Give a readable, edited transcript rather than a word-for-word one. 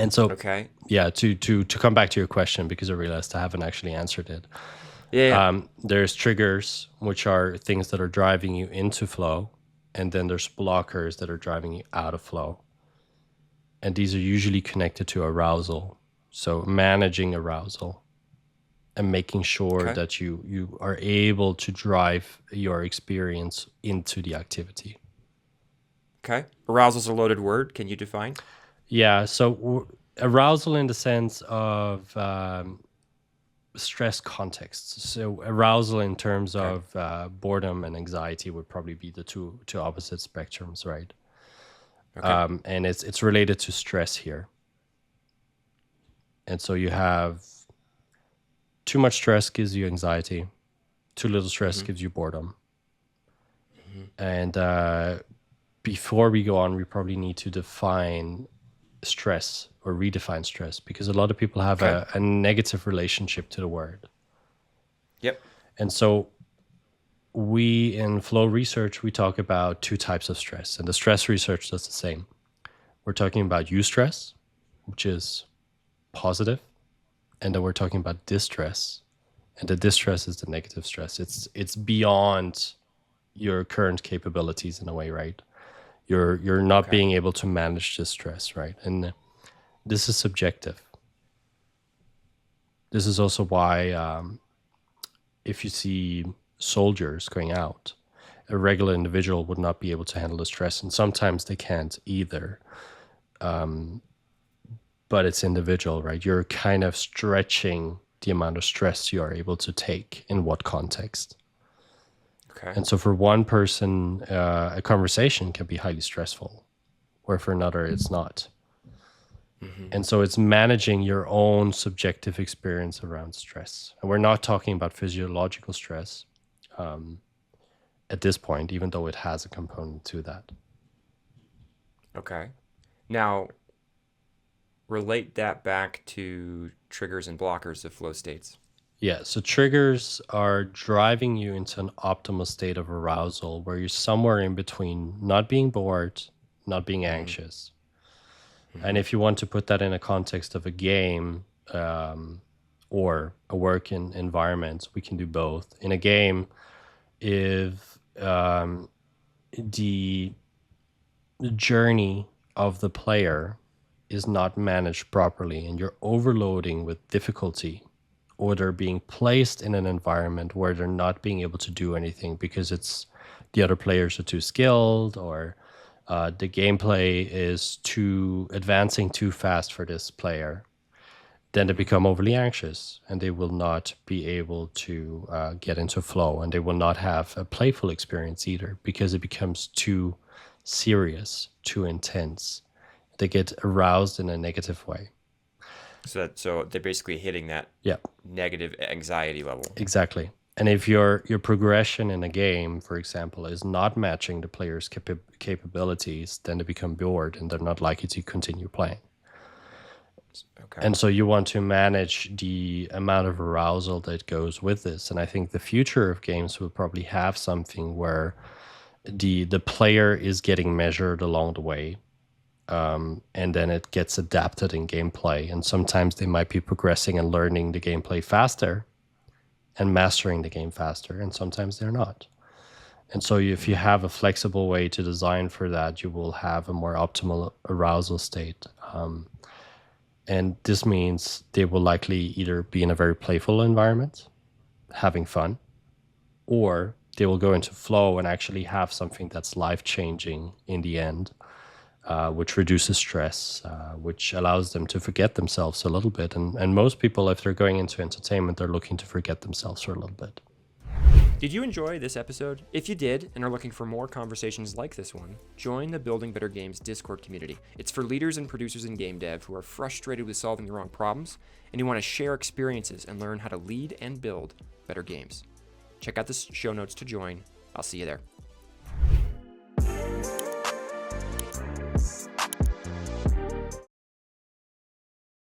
And so, Okay. yeah, to come back to your question, because I realized I haven't actually answered it. Yeah. There's triggers, which are things that are driving you into flow, and then there's blockers that are driving you out of flow. And these are usually connected to arousal. So managing arousal and making sure Okay. that you are able to drive your experience into the activity. Okay. Arousal's a loaded word. Can you define? Yeah. So arousal in the sense of stress contexts. So arousal in terms Okay. of boredom and anxiety would probably be the two opposite spectrums, right? Okay. And it's related to stress here. And so you have too much stress gives you anxiety, too little stress Mm-hmm. gives you boredom. Mm-hmm. And before we go on, we probably need to define stress or redefine stress, because a lot of people have Okay. a negative relationship to the word. Yep. And so we in flow research, we talk about two types of stress, and the stress research does the same. We're talking about eustress, which is positive, and then we're talking about distress, and the distress is the negative stress. It's beyond your current capabilities in a way, right? You're not Okay. being able to manage this stress, right? And this is subjective. This is also why if you see soldiers going out, a regular individual would not be able to handle the stress, and sometimes they can't either. But it's individual, right? You're kind of stretching the amount of stress you are able to take in what context. Okay. And so for one person, a conversation can be highly stressful, where for another, it's not. Mm-hmm. And so it's managing your own subjective experience around stress. And we're not talking about physiological stress at this point, even though it has a component to that. Okay. Now, relate that back to triggers and blockers of flow states. Yeah, so triggers are driving you into an optimal state of arousal where you're somewhere in between not being bored, not being Mm-hmm. anxious. And Mm-hmm. if you want to put that in a context of a game or a work environment, we can do both. In a game, if the journey of the player is not managed properly and you're overloading with difficulty, or they're being placed in an environment where they're not being able to do anything because it's the other players are too skilled, or the gameplay is too advancing too fast for this player, then they Mm-hmm. become overly anxious and they will not be able to get into flow, and they will not have a playful experience either because it becomes too serious, too intense. They get aroused in a negative way. So they're basically hitting that Yeah, negative anxiety level. exactly. And if your progression in a game, for example, is not matching the player's capabilities, then they become bored and they're not likely to continue playing. Okay. And so you want to manage the amount of arousal that goes with this. And I think the future of games will probably have something where the player is getting measured along the way. And then it gets adapted in gameplay. And sometimes they might be progressing and learning the gameplay faster and mastering the game faster. And sometimes they're not. And so if you Mm-hmm. have a flexible way to design for that, you will have a more optimal arousal state. And this means they will likely either be in a very playful environment, having fun, or they will go into flow and actually have something that's life changing in the end, which reduces stress, which allows them to forget themselves a little bit. And most people, if they're going into entertainment, they're looking to forget themselves for a little bit. Did you enjoy this episode? If you did and are looking for more conversations like this one, join the Building Better Games Discord community. It's for leaders and producers in game dev who are frustrated with solving the wrong problems and who want to share experiences and learn how to lead and build better games. Check out the show notes to join. I'll see you there.